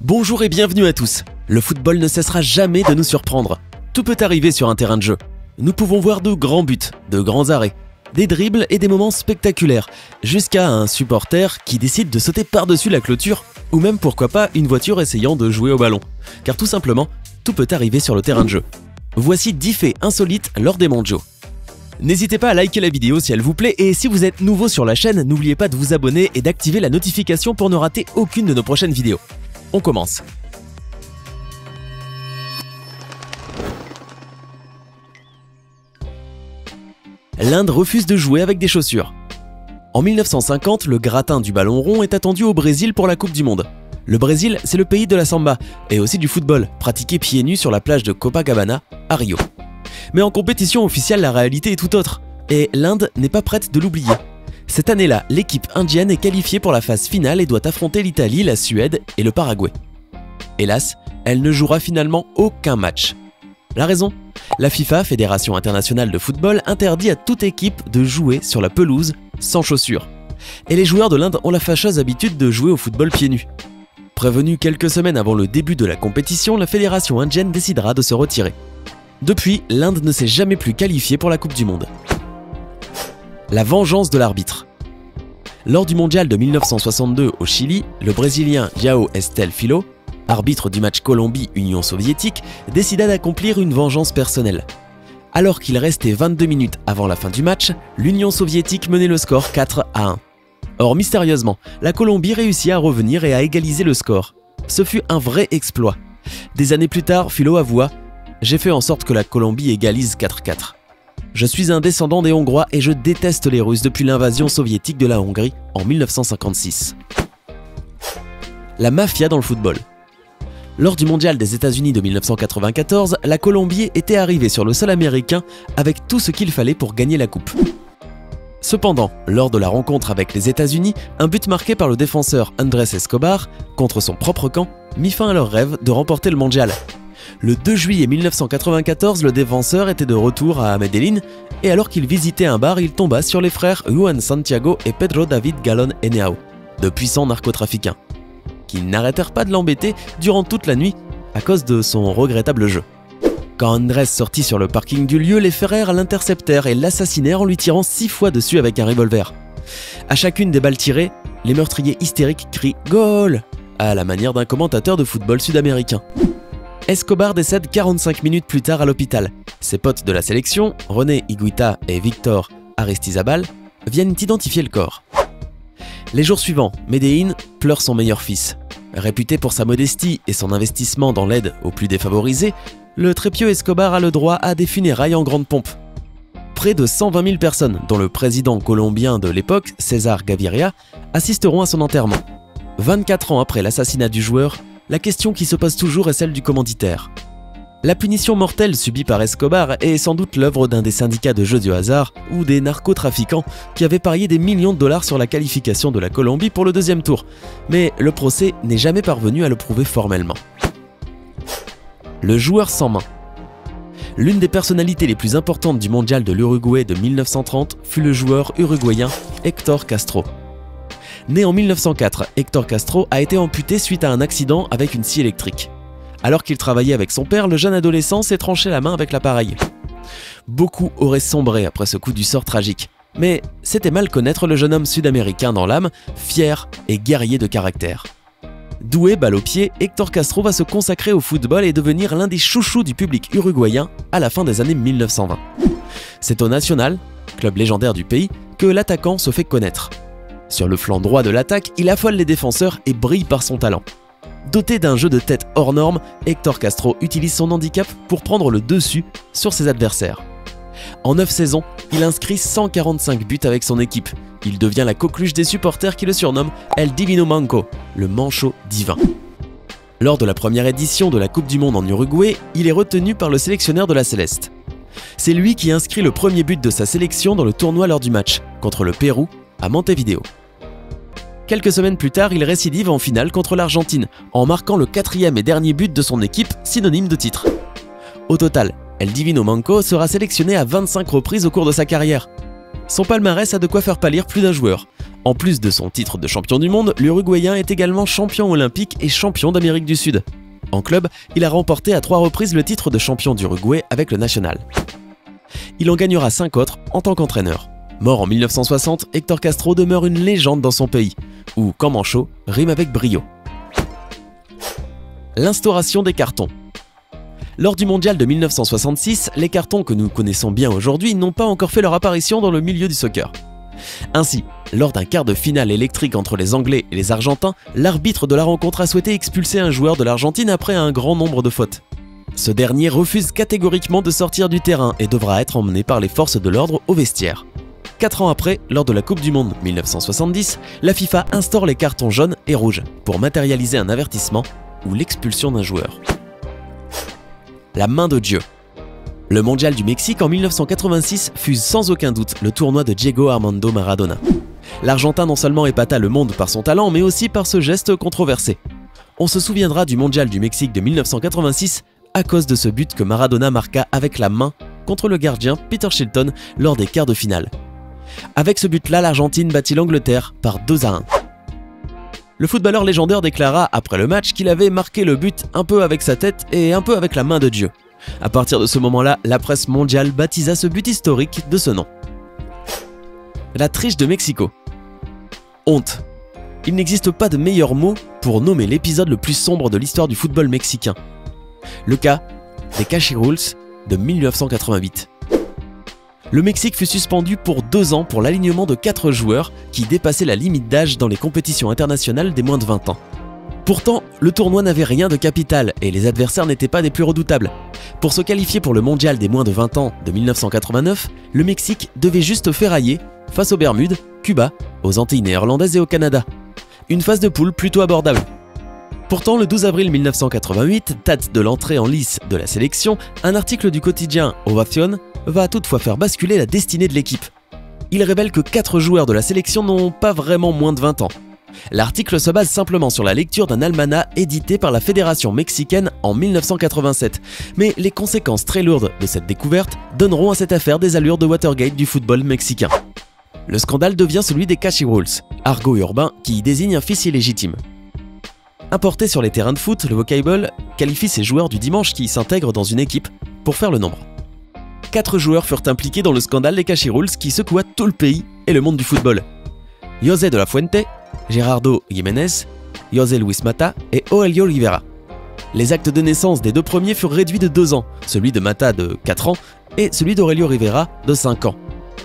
Bonjour et bienvenue à tous. Le football ne cessera jamais de nous surprendre. Tout peut arriver sur un terrain de jeu. Nous pouvons voir de grands buts, de grands arrêts, des dribbles et des moments spectaculaires, jusqu'à un supporter qui décide de sauter par-dessus la clôture, ou même pourquoi pas une voiture essayant de jouer au ballon. Car tout simplement, tout peut arriver sur le terrain de jeu. Voici 10 faits insolites lors des mondiaux. N'hésitez pas à liker la vidéo si elle vous plaît et si vous êtes nouveau sur la chaîne, n'oubliez pas de vous abonner et d'activer la notification pour ne rater aucune de nos prochaines vidéos. On commence. L'Inde refuse de jouer avec des chaussures. En 1950, le gratin du ballon rond est attendu au Brésil pour la Coupe du Monde. Le Brésil, c'est le pays de la samba et aussi du football, pratiqué pieds nus sur la plage de Copacabana, à Rio. Mais en compétition officielle, la réalité est tout autre, et l'Inde n'est pas prête de l'oublier. Cette année-là, l'équipe indienne est qualifiée pour la phase finale et doit affronter l'Italie, la Suède et le Paraguay. Hélas, elle ne jouera finalement aucun match. La raison ? La FIFA, Fédération internationale de football, interdit à toute équipe de jouer sur la pelouse sans chaussures. Et les joueurs de l'Inde ont la fâcheuse habitude de jouer au football pieds nus. Prévenue quelques semaines avant le début de la compétition, la fédération indienne décidera de se retirer. Depuis, l'Inde ne s'est jamais plus qualifiée pour la Coupe du Monde. La vengeance de l'arbitre. Lors du mondial de 1962 au Chili, le Brésilien João Estel Filho, arbitre du match Colombie-Union soviétique, décida d'accomplir une vengeance personnelle. Alors qu'il restait 22 minutes avant la fin du match, l'Union soviétique menait le score 4-1. Or, mystérieusement, la Colombie réussit à revenir et à égaliser le score. Ce fut un vrai exploit. Des années plus tard, Filho avoua « J'ai fait en sorte que la Colombie égalise 4-4. Je suis un descendant des Hongrois et je déteste les Russes depuis l'invasion soviétique de la Hongrie en 1956. » La mafia dans le football. Lors du mondial des États-Unis de 1994, la Colombie était arrivée sur le sol américain avec tout ce qu'il fallait pour gagner la coupe. Cependant, lors de la rencontre avec les États-Unis, un but marqué par le défenseur Andrés Escobar contre son propre camp mit fin à leur rêve de remporter le mondial. Le 2 juillet 1994, le défenseur était de retour à Medellín et alors qu'il visitait un bar, il tomba sur les frères Juan Santiago et Pedro David Galón Henao, de puissants narcotrafiquants, qui n'arrêtèrent pas de l'embêter durant toute la nuit à cause de son regrettable jeu. Quand Andrés sortit sur le parking du lieu, les frères l'interceptèrent et l'assassinèrent en lui tirant 6 fois dessus avec un revolver. À chacune des balles tirées, les meurtriers hystériques crient « Goal !» à la manière d'un commentateur de football sud-américain. Escobar décède 45 minutes plus tard à l'hôpital. Ses potes de la sélection, René Higuita et Victor Aristizabal, viennent identifier le corps. Les jours suivants, Medellín pleure son meilleur fils. Réputé pour sa modestie et son investissement dans l'aide aux plus défavorisés, le très-pieux Escobar a le droit à des funérailles en grande pompe. Près de 120 000 personnes, dont le président colombien de l'époque, César Gaviria, assisteront à son enterrement. 24 ans après l'assassinat du joueur, la question qui se pose toujours est celle du commanditaire. La punition mortelle subie par Escobar est sans doute l'œuvre d'un des syndicats de jeux du hasard ou des narcotrafiquants qui avaient parié des millions de dollars sur la qualification de la Colombie pour le deuxième tour, mais le procès n'est jamais parvenu à le prouver formellement. Le joueur sans main. L'une des personnalités les plus importantes du mondial de l'Uruguay de 1930 fut le joueur uruguayen Héctor Castro. Né en 1904, Héctor Castro a été amputé suite à un accident avec une scie électrique. Alors qu'il travaillait avec son père, le jeune adolescent s'est tranché la main avec l'appareil. Beaucoup auraient sombré après ce coup du sort tragique, mais c'était mal connaître le jeune homme sud-américain dans l'âme, fier et guerrier de caractère. Doué balle au pied, Héctor Castro va se consacrer au football et devenir l'un des chouchous du public uruguayen à la fin des années 1920. C'est au Nacional, club légendaire du pays, que l'attaquant se fait connaître. Sur le flanc droit de l'attaque, il affole les défenseurs et brille par son talent. Doté d'un jeu de tête hors norme, Héctor Castro utilise son handicap pour prendre le dessus sur ses adversaires. En 9 saisons, il inscrit 145 buts avec son équipe. Il devient la coqueluche des supporters qui le surnomment El Divino Manco, le manchot divin. Lors de la première édition de la Coupe du Monde en Uruguay, il est retenu par le sélectionneur de la Céleste. C'est lui qui inscrit le premier but de sa sélection dans le tournoi lors du match, contre le Pérou, à Montevideo. Quelques semaines plus tard, il récidive en finale contre l'Argentine, en marquant le 4e et dernier but de son équipe, synonyme de titre. Au total, El Divino Manco sera sélectionné à 25 reprises au cours de sa carrière. Son palmarès a de quoi faire pâlir plus d'un joueur. En plus de son titre de champion du monde, l'Uruguayen est également champion olympique et champion d'Amérique du Sud. En club, il a remporté à 3 reprises le titre de champion d'Uruguay avec le Nacional. Il en gagnera 5 autres en tant qu'entraîneur. Mort en 1960, Héctor Castro demeure une légende dans son pays, où Camancho rime avec brio. L'instauration des cartons. Lors du mondial de 1966, les cartons que nous connaissons bien aujourd'hui n'ont pas encore fait leur apparition dans le milieu du soccer. Ainsi, lors d'un quart de finale électrique entre les Anglais et les Argentins, l'arbitre de la rencontre a souhaité expulser un joueur de l'Argentine après un grand nombre de fautes. Ce dernier refuse catégoriquement de sortir du terrain et devra être emmené par les forces de l'ordre au vestiaire. 4 ans après, lors de la Coupe du Monde 1970, la FIFA instaure les cartons jaunes et rouges pour matérialiser un avertissement ou l'expulsion d'un joueur. La main de Dieu. Le mondial du Mexique en 1986 fut sans aucun doute le tournoi de Diego Armando Maradona. L'Argentin non seulement épata le monde par son talent, mais aussi par ce geste controversé. On se souviendra du mondial du Mexique de 1986 à cause de ce but que Maradona marqua avec la main contre le gardien Peter Shilton lors des quarts de finale. Avec ce but-là, l'Argentine battit l'Angleterre par 2-1. Le footballeur légendaire déclara après le match qu'il avait marqué le but un peu avec sa tête et un peu avec la main de Dieu. À partir de ce moment-là, la presse mondiale baptisa ce but historique de ce nom. La triche de Mexico. Honte. Il n'existe pas de meilleur mot pour nommer l'épisode le plus sombre de l'histoire du football mexicain. Le cas des Cachirules de 1988. Le Mexique fut suspendu pour 2 ans pour l'alignement de 4 joueurs qui dépassaient la limite d'âge dans les compétitions internationales des moins de 20 ans. Pourtant, le tournoi n'avait rien de capital et les adversaires n'étaient pas des plus redoutables. Pour se qualifier pour le mondial des moins de 20 ans de 1989, le Mexique devait juste ferrailler face aux Bermudes, Cuba, aux Antilles néerlandaises et au Canada. Une phase de poule plutôt abordable. Pourtant, le 12 avril 1988, date de l'entrée en lice de la sélection, un article du quotidien Ovación va toutefois faire basculer la destinée de l'équipe. Il révèle que 4 joueurs de la sélection n'ont pas vraiment moins de 20 ans. L'article se base simplement sur la lecture d'un almanach édité par la Fédération mexicaine en 1987, mais les conséquences très lourdes de cette découverte donneront à cette affaire des allures de Watergate du football mexicain. Le scandale devient celui des Cachirules, argot urbain qui désigne un fils illégitime. Importé sur les terrains de foot, le vocable qualifie ces joueurs du dimanche qui s'intègrent dans une équipe pour faire le nombre. 4 joueurs furent impliqués dans le scandale des Cachirules qui secoua tout le pays et le monde du football. José de la Fuente, Gerardo Jiménez, José Luis Mata et Aurelio Rivera. Les actes de naissance des 2 premiers furent réduits de 2 ans, celui de Mata de 4 ans et celui d'Aurelio Rivera de 5 ans.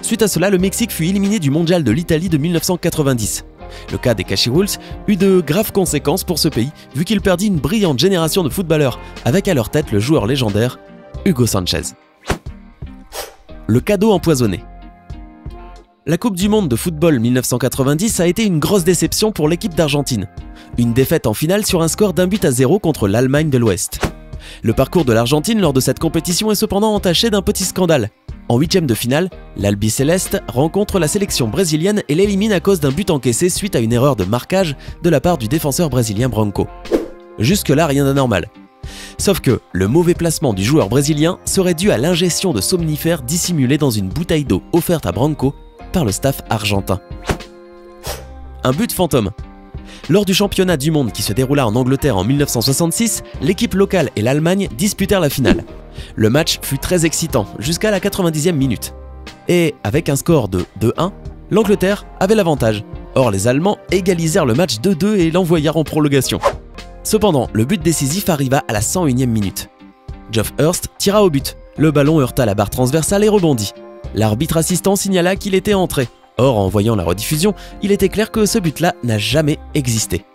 Suite à cela, le Mexique fut éliminé du mondial de l'Italie de 1990. Le cas des Cachirules eut de graves conséquences pour ce pays, vu qu'il perdit une brillante génération de footballeurs, avec à leur tête le joueur légendaire Hugo Sanchez. Le cadeau empoisonné. La Coupe du Monde de football 1990 a été une grosse déception pour l'équipe d'Argentine. Une défaite en finale sur un score d'1-0 contre l'Allemagne de l'Ouest. Le parcours de l'Argentine lors de cette compétition est cependant entaché d'un petit scandale. En 8e de finale, l'Albiceleste rencontre la sélection brésilienne et l'élimine à cause d'un but encaissé suite à une erreur de marquage de la part du défenseur brésilien Branco. Jusque-là, rien d'anormal. Sauf que le mauvais placement du joueur brésilien serait dû à l'ingestion de somnifères dissimulés dans une bouteille d'eau offerte à Branco par le staff argentin. Un but fantôme. Lors du championnat du monde qui se déroula en Angleterre en 1966, l'équipe locale et l'Allemagne disputèrent la finale. Le match fut très excitant jusqu'à la 90e minute. Et avec un score de 2-1, l'Angleterre avait l'avantage. Or les Allemands égalisèrent le match 2-2 et l'envoyèrent en prolongation. Cependant, le but décisif arriva à la 101e minute. Geoff Hurst tira au but. Le ballon heurta la barre transversale et rebondit. L'arbitre assistant signala qu'il était entré. Or, en voyant la rediffusion, il était clair que ce but-là n'a jamais existé.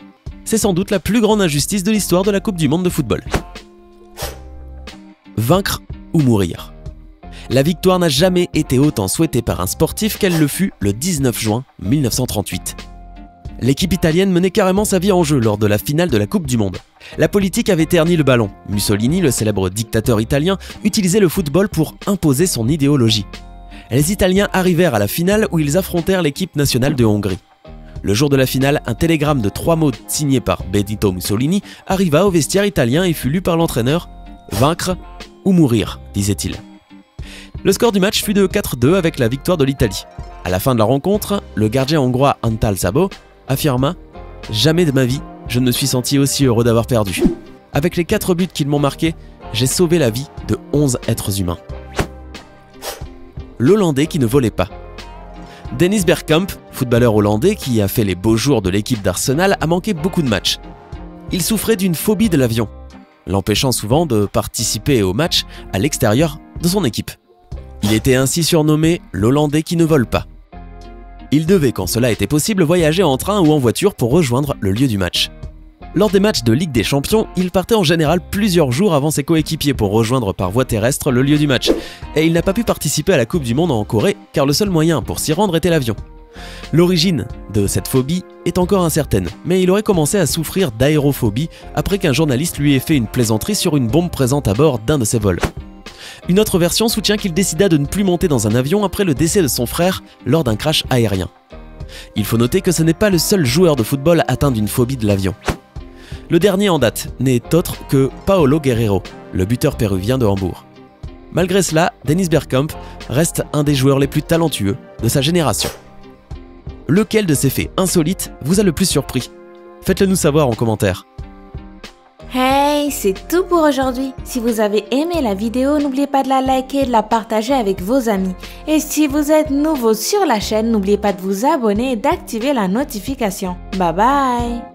C'est sans doute la plus grande injustice de l'histoire de la Coupe du Monde de football. Vaincre ou mourir. La victoire n'a jamais été autant souhaitée par un sportif qu'elle le fut le 19 juin 1938. L'équipe italienne menait carrément sa vie en jeu lors de la finale de la Coupe du Monde. La politique avait terni le ballon. Mussolini, le célèbre dictateur italien, utilisait le football pour imposer son idéologie. Les Italiens arrivèrent à la finale où ils affrontèrent l'équipe nationale de Hongrie. Le jour de la finale, un télégramme de 3 mots signé par Benito Mussolini arriva au vestiaire italien et fut lu par l'entraîneur « Vaincre ou mourir », disait-il. Le score du match fut de 4-2 avec la victoire de l'Italie. À la fin de la rencontre, le gardien hongrois Antal Szabo affirma « Jamais de ma vie, je ne me suis senti aussi heureux d'avoir perdu. Avec les 4 buts qu'ils m'ont marqués, j'ai sauvé la vie de 11 êtres humains. » L'Hollandais qui ne volait pas. Dennis Bergkamp, footballeur hollandais qui a fait les beaux jours de l'équipe d'Arsenal, a manqué beaucoup de matchs. Il souffrait d'une phobie de l'avion, l'empêchant souvent de participer aux matchs à l'extérieur de son équipe. Il était ainsi surnommé l'Hollandais qui ne vole pas. Il devait, quand cela était possible, voyager en train ou en voiture pour rejoindre le lieu du match. Lors des matchs de Ligue des Champions, il partait en général plusieurs jours avant ses coéquipiers pour rejoindre par voie terrestre le lieu du match. Et il n'a pas pu participer à la Coupe du Monde en Corée car le seul moyen pour s'y rendre était l'avion. L'origine de cette phobie est encore incertaine, mais il aurait commencé à souffrir d'aérophobie après qu'un journaliste lui ait fait une plaisanterie sur une bombe présente à bord d'un de ses vols. Une autre version soutient qu'il décida de ne plus monter dans un avion après le décès de son frère lors d'un crash aérien. Il faut noter que ce n'est pas le seul joueur de football atteint d'une phobie de l'avion. Le dernier en date n'est autre que Paolo Guerrero, le buteur péruvien de Hambourg. Malgré cela, Dennis Bergkamp reste un des joueurs les plus talentueux de sa génération. Lequel de ces faits insolites vous a le plus surpris? Faites-le nous savoir en commentaire. Hey, c'est tout pour aujourd'hui. Si vous avez aimé la vidéo, n'oubliez pas de la liker et de la partager avec vos amis. Et si vous êtes nouveau sur la chaîne, n'oubliez pas de vous abonner et d'activer la notification. Bye bye!